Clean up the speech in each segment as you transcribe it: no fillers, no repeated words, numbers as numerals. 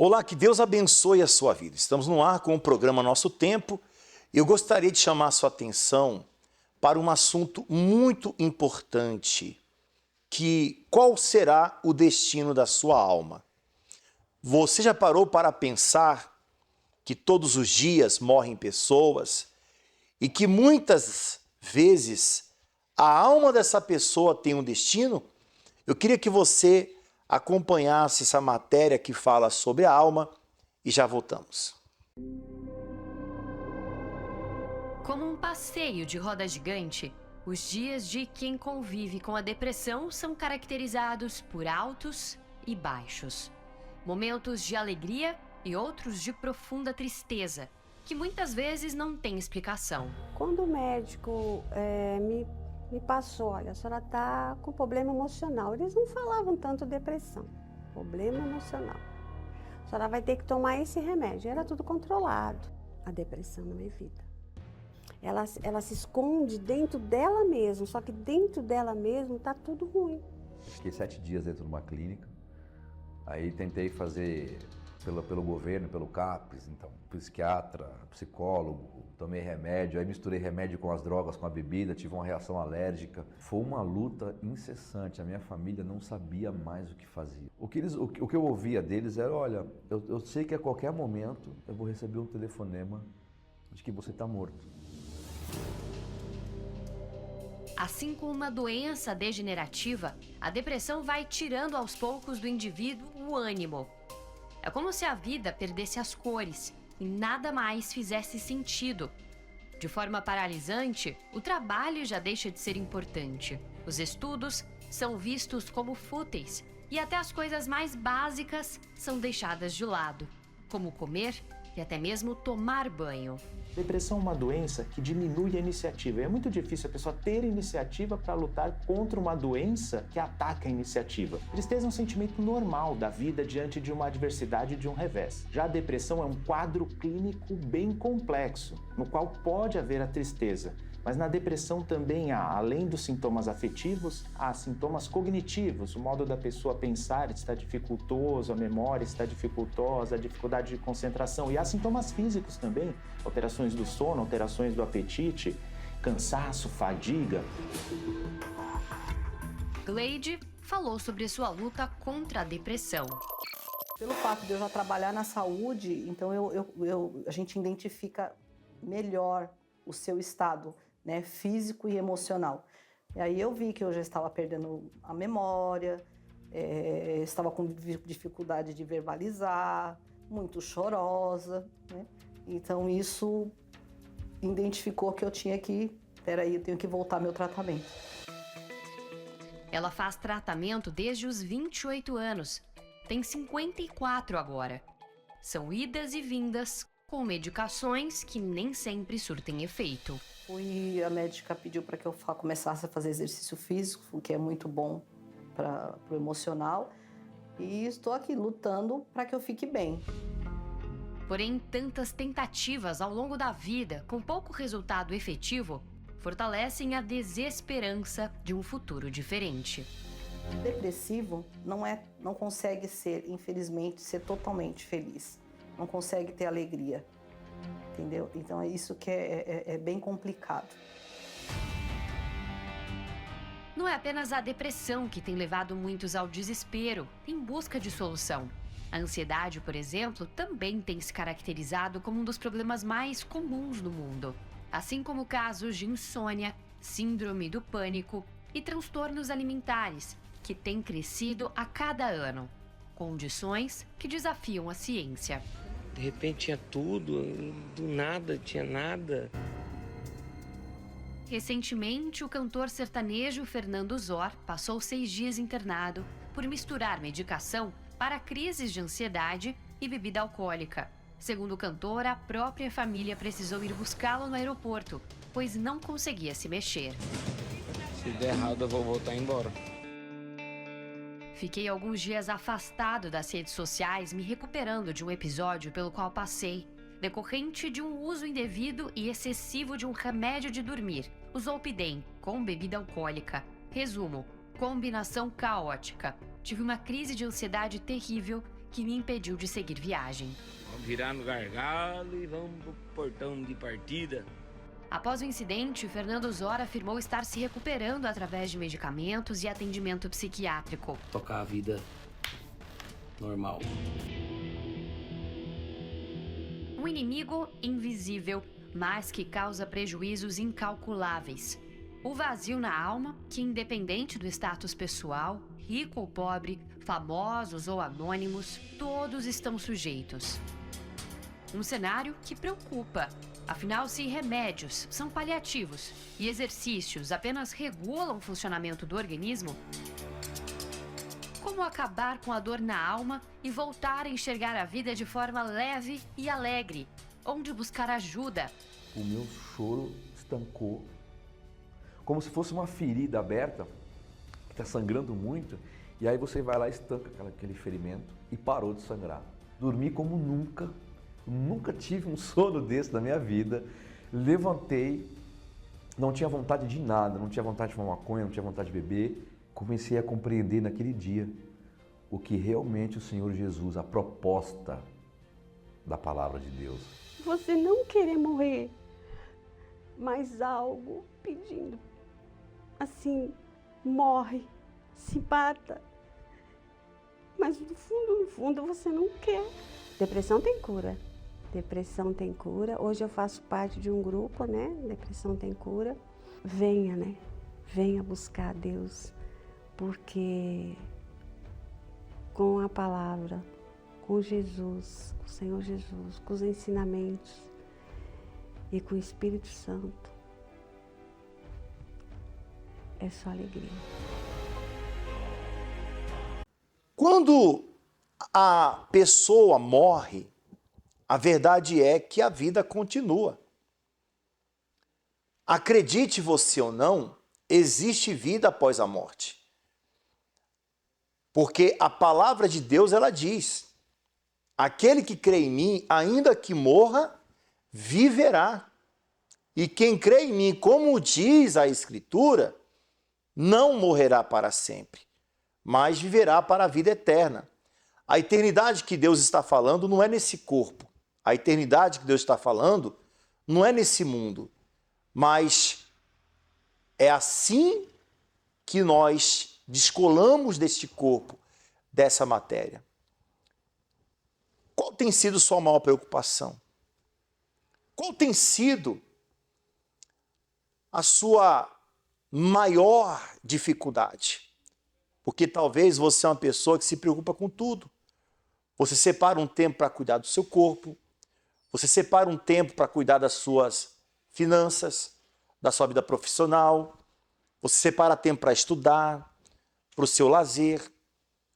Olá, que Deus abençoe a sua vida. Estamos no ar com o programa Nosso Tempo e eu gostaria de chamar a sua atenção para um assunto muito importante, que qual será o destino da sua alma? Você já parou para pensar que todos os dias morrem pessoas e que muitas vezes a alma dessa pessoa tem um destino? Eu queria que você acompanhasse essa matéria que fala sobre a alma e já voltamos. Como um passeio de roda gigante, os dias de quem convive com a depressão são caracterizados por altos e baixos. Momentos de alegria e outros de profunda tristeza, que muitas vezes não têm explicação. Quando o médico me passou, olha, a senhora está com problema emocional. Eles não falavam tanto depressão, problema emocional. A senhora vai ter que tomar esse remédio. Era tudo controlado. A depressão não é vida. Ela se esconde dentro dela mesma, só que dentro dela mesma está tudo ruim. Fiquei 7 dias dentro de uma clínica, aí tentei fazer pelo governo, pelo CAPES, então psiquiatra, psicólogo, tomei remédio, aí misturei remédio com as drogas, com a bebida, tive uma reação alérgica. Foi uma luta incessante, a minha família não sabia mais o que fazia. O que eu ouvia deles era, olha, eu sei que a qualquer momento eu vou receber um telefonema de que você está morto. Assim como uma doença degenerativa, a depressão vai tirando aos poucos do indivíduo o ânimo. É como se a vida perdesse as cores e nada mais fizesse sentido. De forma paralisante, o trabalho já deixa de ser importante. Os estudos são vistos como fúteis e até as coisas mais básicas são deixadas de lado, como comer e até mesmo tomar banho. Depressão é uma doença que diminui a iniciativa. É muito difícil a pessoa ter iniciativa para lutar contra uma doença que ataca a iniciativa. Tristeza é um sentimento normal da vida diante de uma adversidade e de um revés. Já a depressão é um quadro clínico bem complexo, no qual pode haver a tristeza. Mas na depressão também há, além dos sintomas afetivos, há sintomas cognitivos. O modo da pessoa pensar está dificultoso, a memória está dificultosa, a dificuldade de concentração. E há sintomas físicos também, alterações do sono, alterações do apetite, cansaço, fadiga. Gleide falou sobre sua luta contra a depressão. Pelo fato de eu já trabalhar na saúde, então a gente identifica melhor o seu estado, né, físico e emocional. E aí eu vi que eu já estava perdendo a memória, estava com dificuldade de verbalizar, muito chorosa, né? Então isso identificou que eu tinha que, peraí, eu tenho que voltar ao meu tratamento. Ela faz tratamento desde os 28 anos, tem 54 agora. São idas e vindas, com medicações que nem sempre surtem efeito. A médica pediu para que eu começasse a fazer exercício físico, o que é muito bom para o emocional. E estou aqui lutando para que eu fique bem. Porém, tantas tentativas ao longo da vida, com pouco resultado efetivo, fortalecem a desesperança de um futuro diferente. Depressivo não consegue infelizmente, ser totalmente feliz. Não consegue ter alegria, entendeu? Então é isso que é bem complicado. Não é apenas a depressão que tem levado muitos ao desespero em busca de solução. A ansiedade, por exemplo, também tem se caracterizado como um dos problemas mais comuns no mundo. Assim como casos de insônia, síndrome do pânico e transtornos alimentares, que têm crescido a cada ano. Condições que desafiam a ciência. De repente tinha tudo, do nada tinha nada. Recentemente, o cantor sertanejo Fernando Zor passou 6 dias internado por misturar medicação para crises de ansiedade e bebida alcoólica. Segundo o cantor, a própria família precisou ir buscá-lo no aeroporto, pois não conseguia se mexer. Se der errado, eu vou voltar embora. Fiquei alguns dias afastado das redes sociais, me recuperando de um episódio pelo qual passei, decorrente de um uso indevido e excessivo de um remédio de dormir, o Zolpidem, com bebida alcoólica. Resumo: combinação caótica. Tive uma crise de ansiedade terrível que me impediu de seguir viagem. Vamos virar no gargalo e vamos pro portão de partida. Após o incidente, Fernando Zora afirmou estar se recuperando através de medicamentos e atendimento psiquiátrico. Tocar a vida normal. Um inimigo invisível, mas que causa prejuízos incalculáveis. O vazio na alma, que independente do status pessoal, rico ou pobre, famosos ou anônimos, todos estão sujeitos. Um cenário que preocupa. Afinal, se remédios são paliativos e exercícios apenas regulam o funcionamento do organismo, como acabar com a dor na alma e voltar a enxergar a vida de forma leve e alegre? Onde buscar ajuda? O meu choro estancou, como se fosse uma ferida aberta, que está sangrando muito, e aí você vai lá e estanca aquele ferimento e parou de sangrar. Dormi como nunca. Nunca tive um sono desse na minha vida. Levantei, não tinha vontade de nada, não tinha vontade de fumar maconha, não tinha vontade de beber. Comecei a compreender naquele dia o que realmente o Senhor Jesus, a proposta da palavra de Deus. Você não querer morrer, mas algo pedindo, assim, morre, se mata. Mas no fundo, você não quer. Depressão tem cura. Depressão tem cura. Hoje eu faço parte de um grupo, né? Depressão tem cura. Venha, né? Venha buscar a Deus, porque com a palavra, com Jesus, com o Senhor Jesus, com os ensinamentos e com o Espírito Santo, é só alegria. Quando a pessoa morre, a verdade é que a vida continua. Acredite você ou não, existe vida após a morte. Porque a palavra de Deus, ela diz: aquele que crê em mim, ainda que morra, viverá. E quem crê em mim, como diz a Escritura, não morrerá para sempre, mas viverá para a vida eterna. A eternidade que Deus está falando não é nesse corpo. A eternidade que Deus está falando não é nesse mundo. Mas é assim que nós descolamos deste corpo, dessa matéria. Qual tem sido sua maior preocupação? Qual tem sido a sua maior dificuldade? Porque talvez você é uma pessoa que se preocupa com tudo. Você separa um tempo para cuidar do seu corpo, você separa um tempo para cuidar das suas finanças, da sua vida profissional, você separa tempo para estudar, para o seu lazer.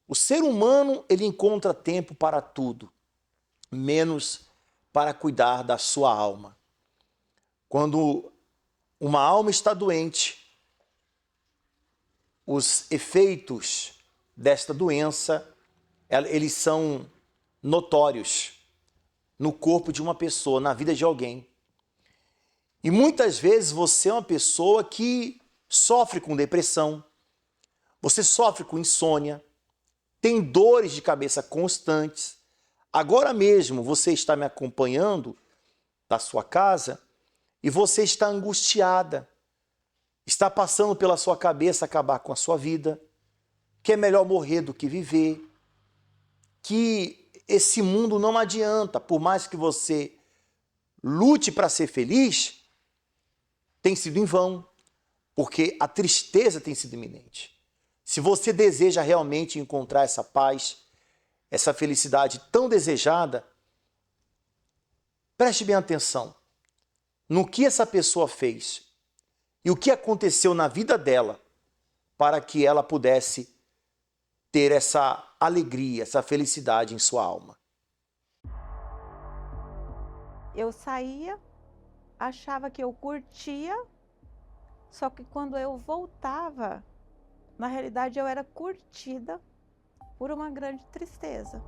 O ser humano, ele encontra tempo para tudo, menos para cuidar da sua alma. Quando uma alma está doente, os efeitos desta doença, eles são notórios no corpo de uma pessoa, na vida de alguém. E muitas vezes você é uma pessoa que sofre com depressão, você sofre com insônia, tem dores de cabeça constantes. Agora mesmo você está me acompanhando da sua casa e você está angustiada, está passando pela sua cabeça acabar com a sua vida, que é melhor morrer do que viver, que esse mundo não adianta, por mais que você lute para ser feliz, tem sido em vão, porque a tristeza tem sido iminente. Se você deseja realmente encontrar essa paz, essa felicidade tão desejada, preste bem atenção no que essa pessoa fez e o que aconteceu na vida dela para que ela pudesse ter essa alegria, essa felicidade em sua alma. Eu saía, achava que eu curtia, só que quando eu voltava, na realidade eu era curtida por uma grande tristeza.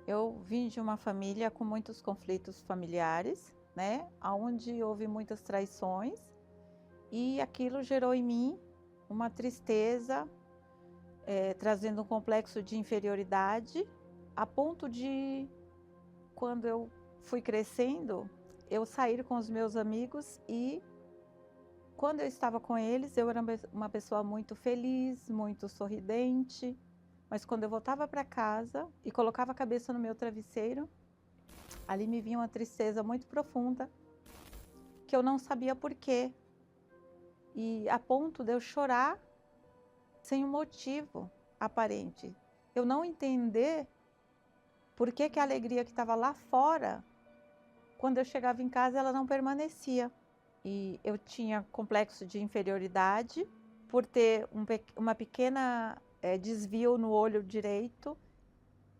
Eu vim de uma família com muitos conflitos familiares, né? Onde houve muitas traições E aquilo gerou em mim uma tristeza, trazendo um complexo de inferioridade, a ponto de, quando eu fui crescendo, eu sair com os meus amigos e, quando eu estava com eles, eu era uma pessoa muito feliz, muito sorridente, mas quando eu voltava para casa e colocava a cabeça no meu travesseiro, ali me vinha uma tristeza muito profunda, que eu não sabia por quê. E a ponto de eu chorar sem um motivo aparente. Eu não entender por que a alegria que estava lá fora, quando eu chegava em casa, ela não permanecia. E eu tinha complexo de inferioridade por ter uma pequena desvio no olho direito.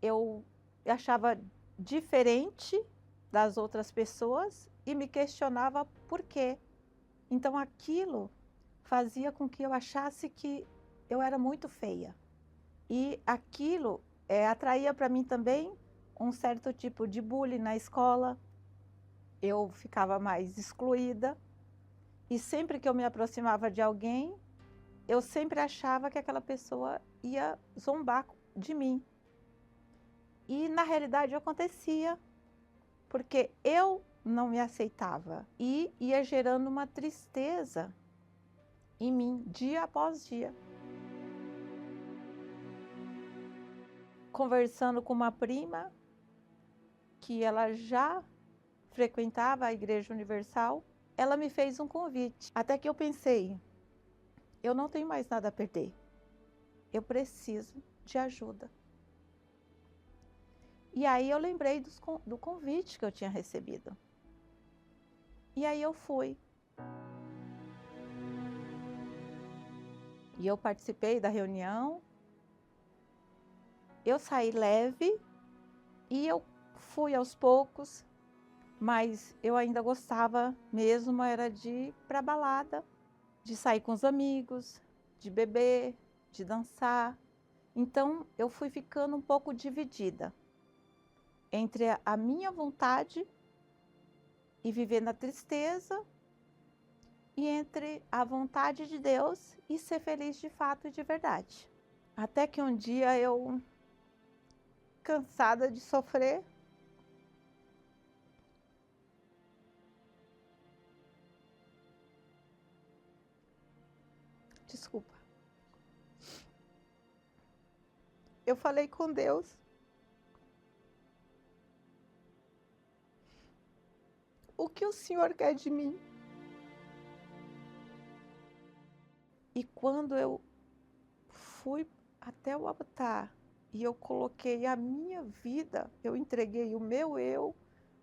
Eu achava diferente das outras pessoas e me questionava por quê. Então aquilo fazia com que eu achasse que eu era muito feia. E aquilo atraía para mim também um certo tipo de bullying na escola. Eu ficava mais excluída. E sempre que eu me aproximava de alguém, eu sempre achava que aquela pessoa ia zombar de mim. E na realidade acontecia, porque eu não me aceitava e ia gerando uma tristeza em mim, dia após dia. Conversando com uma prima, que ela já frequentava a Igreja Universal, ela me fez um convite. Até que eu pensei, eu não tenho mais nada a perder. Eu preciso de ajuda. E aí eu lembrei do convite que eu tinha recebido. E aí eu fui. E eu participei da reunião. Eu saí leve e eu fui aos poucos, mas eu ainda gostava mesmo, era de ir para a balada, de sair com os amigos, de beber, de dançar. Então eu fui ficando um pouco dividida entre a minha vontade e viver na tristeza e entre a vontade de Deus e ser feliz de fato e de verdade. Até que um dia eu, cansada de sofrer, desculpa, eu falei com Deus. O que o Senhor quer de mim? E quando eu fui até o altar e eu coloquei a minha vida, eu entreguei o meu eu,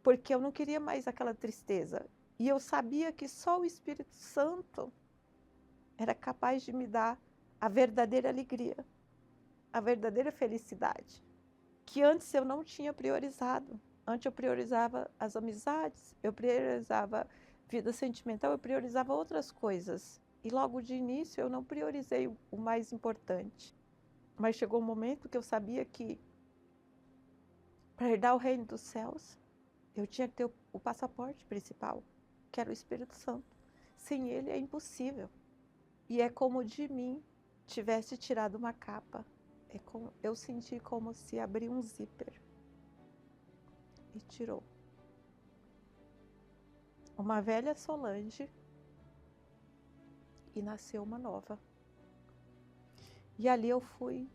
porque eu não queria mais aquela tristeza. E eu sabia que só o Espírito Santo era capaz de me dar a verdadeira alegria, a verdadeira felicidade, que antes eu não tinha priorizado. Antes eu priorizava as amizades, eu priorizava vida sentimental, eu priorizava outras coisas. E logo de início eu não priorizei o mais importante. Mas chegou um momento que eu sabia que para herdar o reino dos céus, eu tinha que ter o passaporte principal, que era o Espírito Santo. Sem ele é impossível. E é como de mim tivesse tirado uma capa. Eu senti como se abriu um zíper e tirou. Uma velha Solange e nasceu uma nova. E ali eu fui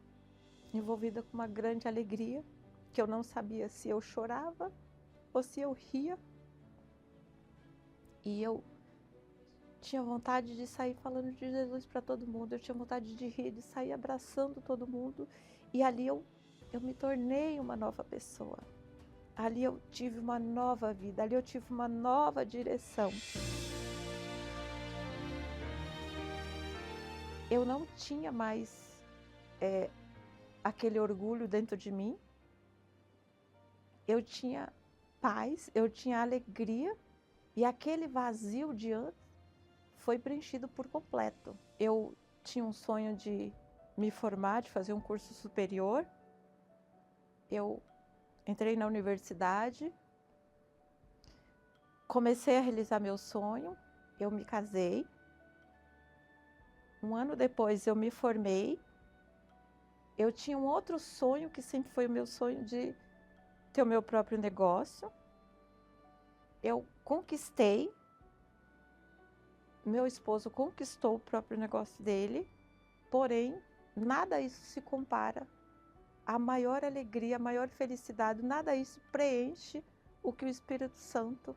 envolvida com uma grande alegria, que eu não sabia se eu chorava ou se eu ria. E eu tinha vontade de sair falando de Jesus para todo mundo. Eu tinha vontade de rir, de sair abraçando todo mundo. E ali eu me tornei uma nova pessoa. Ali eu tive uma nova vida, ali eu tive uma nova direção. Eu não tinha mais aquele orgulho dentro de mim. Eu tinha paz, eu tinha alegria, e aquele vazio de antes foi preenchido por completo. Eu tinha um sonho de me formar, de fazer um curso superior. Eu entrei na universidade, comecei a realizar meu sonho, eu me casei, Um ano depois eu me formei. Eu tinha um outro sonho, que sempre foi o meu sonho de ter o meu próprio negócio. Eu conquistei. Meu esposo conquistou o próprio negócio dele. Porém, nada isso se compara à maior alegria, à maior felicidade. Nada isso preenche o que o Espírito Santo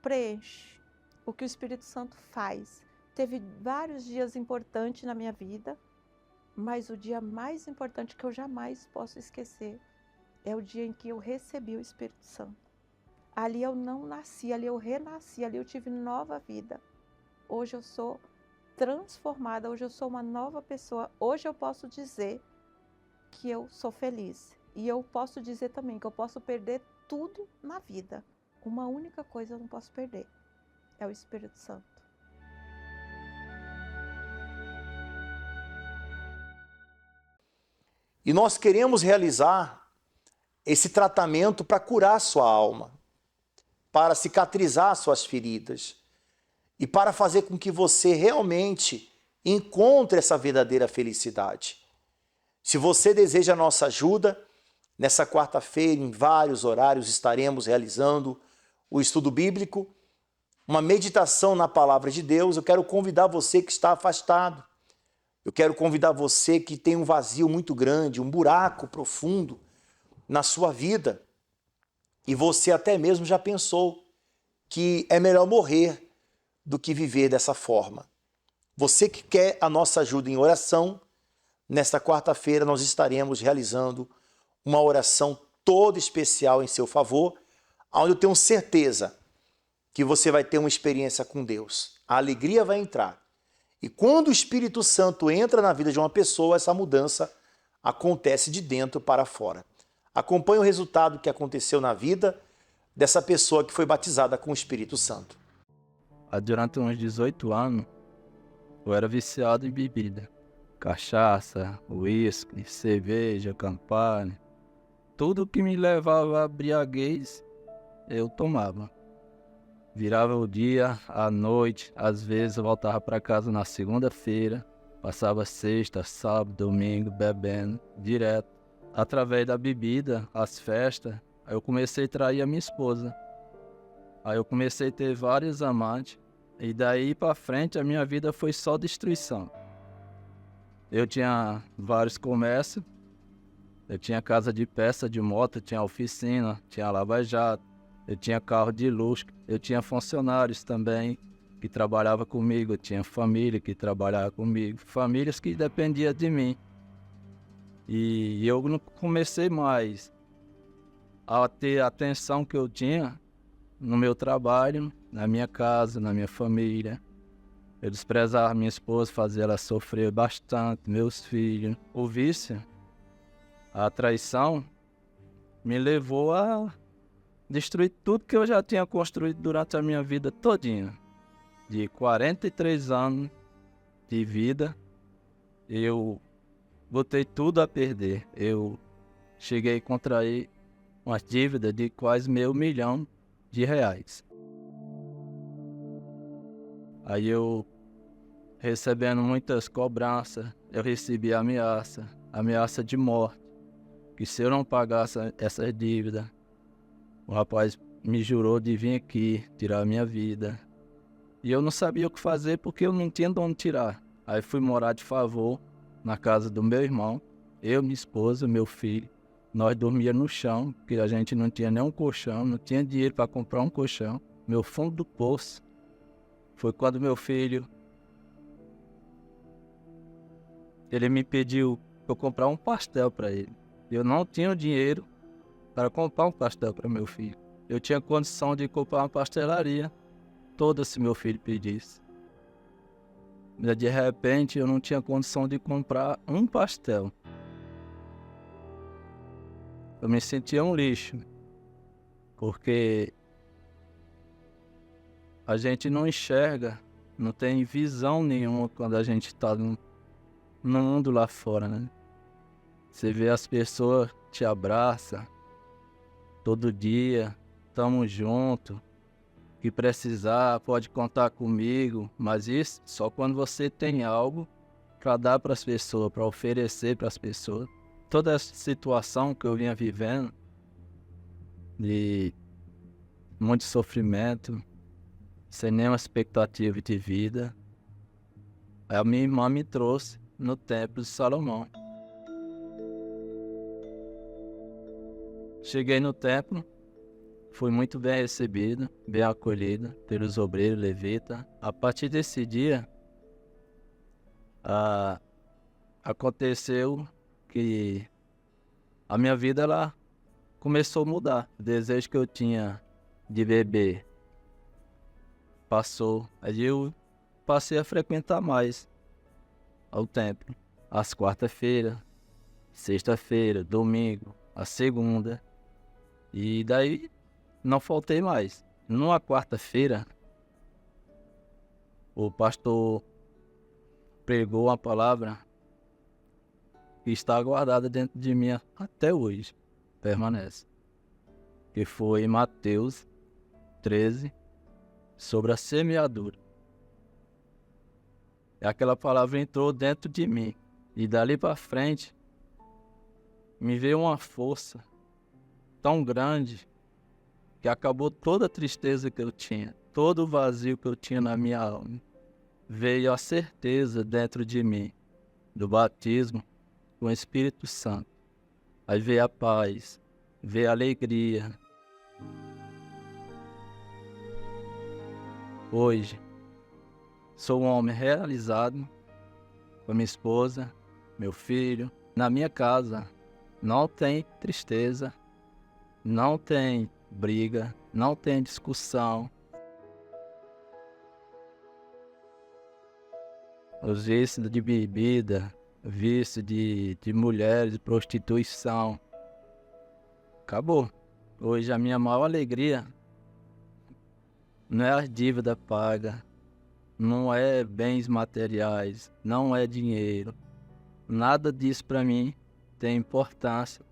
preenche, o que o Espírito Santo faz. Teve vários dias importantes na minha vida, mas o dia mais importante que eu jamais posso esquecer é o dia em que eu recebi o Espírito Santo. Ali eu não nasci, ali eu renasci, ali eu tive nova vida. Hoje eu sou transformada, hoje eu sou uma nova pessoa. Hoje eu posso dizer que eu sou feliz. E eu posso dizer também que eu posso perder tudo na vida. Uma única coisa eu não posso perder, é o Espírito Santo. E nós queremos realizar esse tratamento para curar sua alma, para cicatrizar suas feridas e para fazer com que você realmente encontre essa verdadeira felicidade. Se você deseja a nossa ajuda, nessa quarta-feira, em vários horários, estaremos realizando o estudo bíblico, uma meditação na palavra de Deus. Eu quero convidar você que está afastado. Eu quero convidar você que tem um vazio muito grande, um buraco profundo na sua vida. E você até mesmo já pensou que é melhor morrer do que viver dessa forma. Você que quer a nossa ajuda em oração, nesta quarta-feira nós estaremos realizando uma oração toda especial em seu favor, onde eu tenho certeza que você vai ter uma experiência com Deus. A alegria vai entrar. E quando o Espírito Santo entra na vida de uma pessoa, essa mudança acontece de dentro para fora. Acompanhe o resultado que aconteceu na vida dessa pessoa que foi batizada com o Espírito Santo. Durante uns 18 anos, eu era viciado em bebida. Cachaça, uísque, cerveja, Campari. Tudo que me levava a embriaguez, eu tomava. Virava o dia, à noite, às vezes eu voltava para casa na segunda-feira, passava sexta, sábado, domingo, bebendo, direto. Através da bebida, as festas, aí eu comecei a trair a minha esposa. Aí eu comecei a ter vários amantes, e daí para frente a minha vida foi só destruição. Eu tinha vários comércios, eu tinha casa de peça de moto, tinha oficina, tinha lava-jato, eu tinha carro de luxo, eu tinha funcionários também que trabalhavam comigo, eu tinha família que trabalhava comigo, famílias que dependiam de mim. E eu não comecei mais a ter a atenção que eu tinha no meu trabalho, na minha casa, na minha família. Eu desprezava minha esposa, fazia ela sofrer bastante, meus filhos. O vício, a traição, me levou a destruir tudo que eu já tinha construído durante a minha vida todinha. De 43 anos de vida, eu botei tudo a perder. Eu cheguei a contrair uma dívida de quase R$500 mil. Aí eu, recebendo muitas cobranças, eu recebi ameaça de morte, que se eu não pagasse essa dívida, o rapaz me jurou de vir aqui tirar a minha vida. E eu não sabia o que fazer porque eu não tinha de onde tirar. Aí fui morar de favor na casa do meu irmão, eu, minha esposa, meu filho. Nós dormíamos no chão, porque a gente não tinha nem um colchão, não tinha dinheiro para comprar um colchão. Meu fundo do poço foi quando meu filho, ele me pediu para eu comprar um pastel para ele. Eu não tinha dinheiro para comprar um pastel para meu filho. Eu tinha condição de comprar uma pastelaria toda se meu filho pedisse. Mas de repente eu não tinha condição de comprar um pastel. Eu me sentia um lixo, porque a gente não enxerga, não tem visão nenhuma quando a gente está no mundo lá fora, né? Você vê as pessoas te abraçam todo dia, estamos juntos, que precisar pode contar comigo, mas isso só quando você tem algo para dar para as pessoas, para oferecer para as pessoas. Toda essa situação que eu vinha vivendo, de muito sofrimento, sem nenhuma expectativa de vida, a minha irmã me trouxe no Templo de Salomão. Cheguei no templo, fui muito bem recebido, bem acolhido pelos obreiros levitas. A partir desse dia, aconteceu que a minha vida ela começou a mudar. O desejo que eu tinha de beber passou. Aí eu passei a frequentar mais ao templo. Às quarta-feira, sexta-feira, domingo, a segunda. E daí não faltei mais. Numa quarta-feira, o pastor pregou uma palavra que está guardada dentro de mim até hoje, permanece. Que foi Mateus 13, sobre a semeadura. E aquela palavra entrou dentro de mim. E dali para frente, me veio uma força tão grande que acabou toda a tristeza que eu tinha, todo o vazio que eu tinha na minha alma. Veio a certeza dentro de mim do batismo com o Espírito Santo. Aí veio a paz, veio a alegria. Hoje, sou um homem realizado com minha esposa, meu filho. Na minha casa não tem tristeza, não tem briga, não tem discussão. Os vícios de bebida, vício de mulheres, de prostituição. Acabou. Hoje a minha maior alegria não é a dívida paga, não é bens materiais, não é dinheiro. Nada disso para mim tem importância,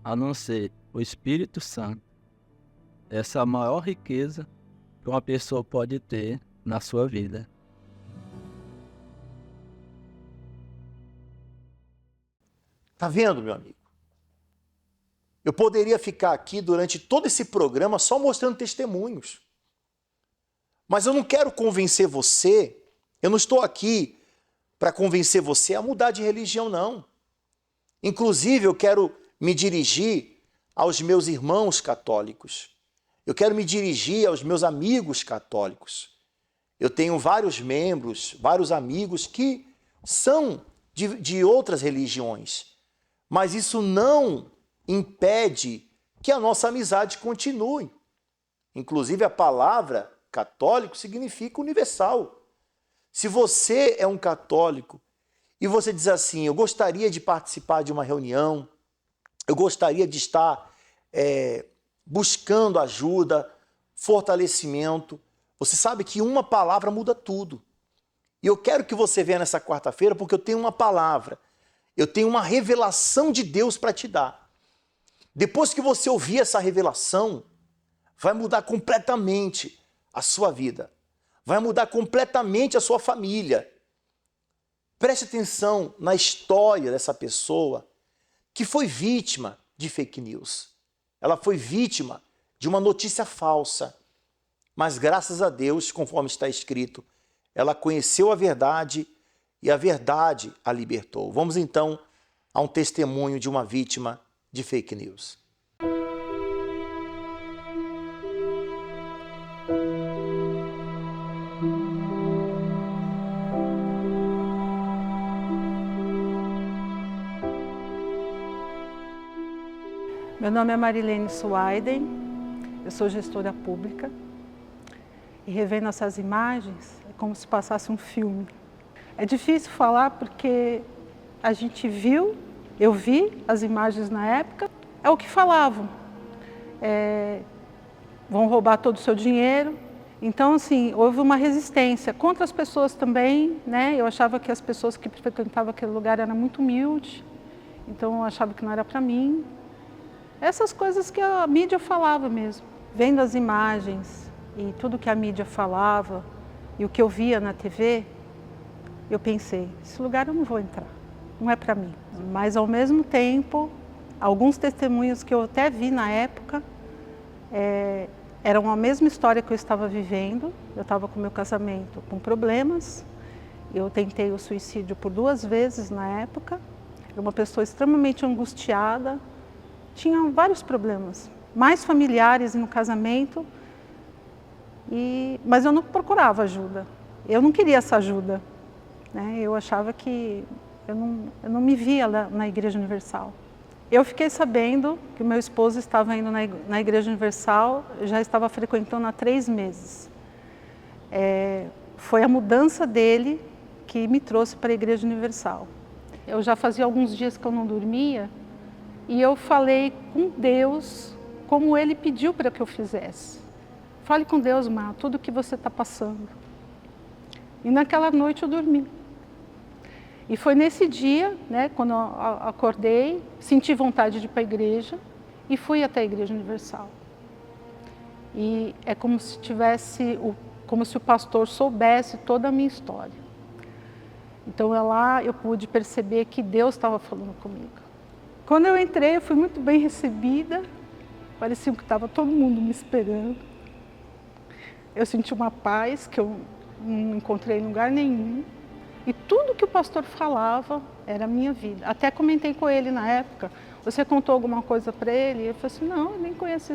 a não ser o Espírito Santo. Essa é a maior riqueza que uma pessoa pode ter na sua vida. Tá vendo, meu amigo? Eu poderia ficar aqui durante todo esse programa só mostrando testemunhos. Mas eu não quero convencer você, eu não estou aqui para convencer você a mudar de religião, não. Inclusive, eu quero me dirigir aos meus irmãos católicos. Eu quero me dirigir aos meus amigos católicos. Eu tenho vários membros, vários amigos que são de outras religiões. Mas isso não impede que a nossa amizade continue. Inclusive, a palavra católico significa universal. Se você é um católico e você diz assim, eu gostaria de participar de uma reunião, eu gostaria de estar buscando ajuda, fortalecimento, você sabe que uma palavra muda tudo. E eu quero que você venha nessa quarta-feira porque eu tenho uma palavra, eu tenho uma revelação de Deus para te dar. Depois que você ouvir essa revelação, vai mudar completamente a sua vida. Vai mudar completamente a sua família. Preste atenção na história dessa pessoa que foi vítima de fake news. Ela foi vítima de uma notícia falsa. Mas graças a Deus, conforme está escrito, ela conheceu a verdade e a verdade a libertou. Vamos então a um testemunho de uma vítima de fake news. Meu nome é Marilene Suaiden, eu sou gestora pública e revendo essas imagens é como se passasse um filme. É difícil falar porque a gente viu, eu vi as imagens na época, é o que falavam. Vão roubar todo o seu dinheiro. Então, assim, houve uma resistência contra as pessoas também, né? Eu achava que as pessoas que frequentavam aquele lugar eram muito humildes, então eu achava que não era para mim. Essas coisas que a mídia falava mesmo. Vendo as imagens e tudo que a mídia falava e o que eu via na TV, eu pensei, esse lugar eu não vou entrar, não é para mim. Mas ao mesmo tempo, alguns testemunhos que eu até vi na época, eram a mesma história que eu estava vivendo. Eu estava com meu casamento com problemas, eu tentei o suicídio por 2 vezes na época, era uma pessoa extremamente angustiada, tinha vários problemas, mais familiares no casamento, mas eu não procurava ajuda, eu não queria essa ajuda, né? Eu achava que eu não me via lá na Igreja Universal. Eu fiquei sabendo que o meu esposo estava indo na Igreja Universal, eu já estava frequentando há 3 meses. Foi a mudança dele que me trouxe para a Igreja Universal. Eu já fazia alguns dias que eu não dormia e eu falei com Deus como Ele pediu para que eu fizesse. Fale com Deus, Má, tudo o que você está passando. E naquela noite eu dormi. E foi nesse dia, né, quando eu acordei, senti vontade de ir para a igreja e fui até a Igreja Universal. E é como se como se o pastor soubesse toda a minha história. Então lá eu pude perceber que Deus estava falando comigo. Quando eu entrei, eu fui muito bem recebida, parecia que estava todo mundo me esperando. Eu senti uma paz que eu não encontrei em lugar nenhum. E tudo que o pastor falava era a minha vida. Até comentei com ele na época, você contou alguma coisa para ele? Ele falou assim, não, eu nem conheço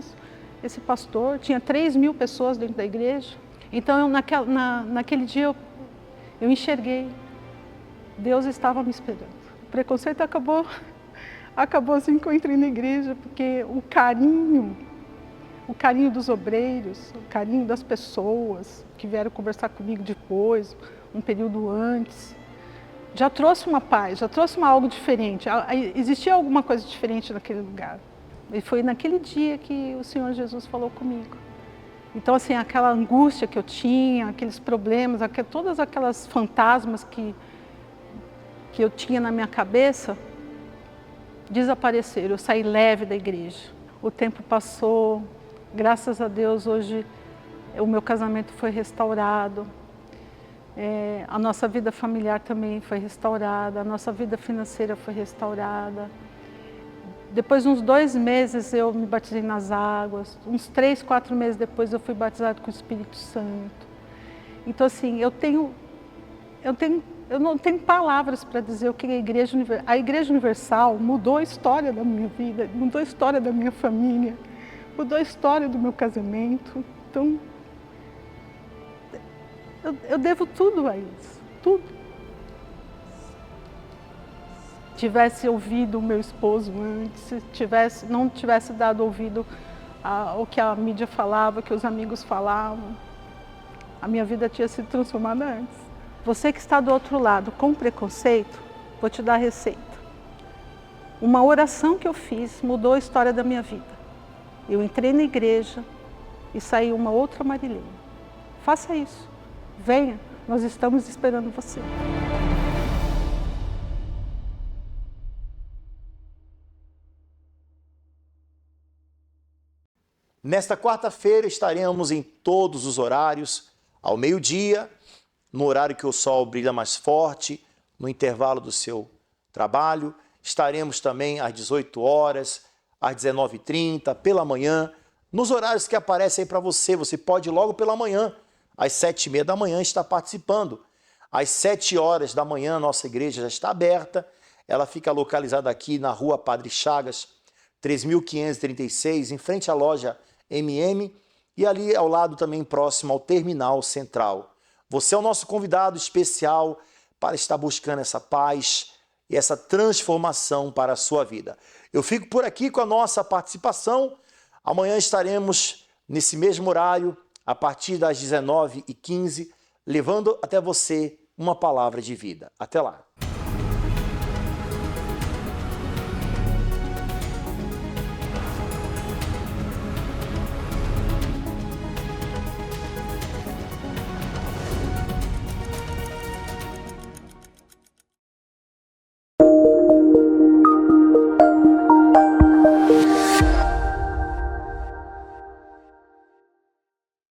esse pastor. Tinha 3.000 pessoas dentro da igreja. Então, naquele dia, eu enxerguei. Deus estava me esperando. O preconceito acabou assim que eu entrei na igreja, porque o carinho dos obreiros, o carinho das pessoas que vieram conversar comigo depois, um período antes, já trouxe uma paz, já trouxe algo diferente. Existia alguma coisa diferente naquele lugar. E foi naquele dia que o Senhor Jesus falou comigo. Então, assim, aquela angústia que eu tinha, aqueles problemas, todas aquelas fantasmas que eu tinha na minha cabeça, desapareceram. Eu saí leve da igreja. O tempo passou, graças a Deus, hoje o meu casamento foi restaurado. A nossa vida familiar também foi restaurada, a nossa vida financeira foi restaurada. Depois de uns 2 meses eu me batizei nas águas, uns 3, 4 meses depois eu fui batizado com o Espírito Santo. Então assim, eu não tenho palavras para dizer o que a Igreja Universal mudou a história da minha vida, mudou a história da minha família, mudou a história do meu casamento. Então, eu devo tudo a eles, tudo. Tivesse ouvido o meu esposo antes, se não tivesse dado ouvido ao que a mídia falava, que os amigos falavam, a minha vida tinha sido transformada antes. Você que está do outro lado com preconceito, vou te dar a receita. Uma oração que eu fiz mudou a história da minha vida. Eu entrei na igreja e saí uma outra Marilene. Faça isso. Venha, nós estamos esperando você. Nesta quarta-feira estaremos em todos os horários, ao meio-dia, no horário que o sol brilha mais forte, no intervalo do seu trabalho. Estaremos também às 18 horas, às 19h30, pela manhã, nos horários que aparecem aí para você. Você pode ir logo pela manhã, às 7h30 da manhã, estar participando. Às 7 horas da manhã, nossa igreja já está aberta. Ela fica localizada aqui na Rua Padre Chagas, 3.536, em frente à loja MM, e ali ao lado também próximo ao Terminal Central. Você é o nosso convidado especial para estar buscando essa paz e essa transformação para a sua vida. Eu fico por aqui com a nossa participação. Amanhã estaremos nesse mesmo horário, a partir das 19h15, levando até você uma palavra de vida. Até lá!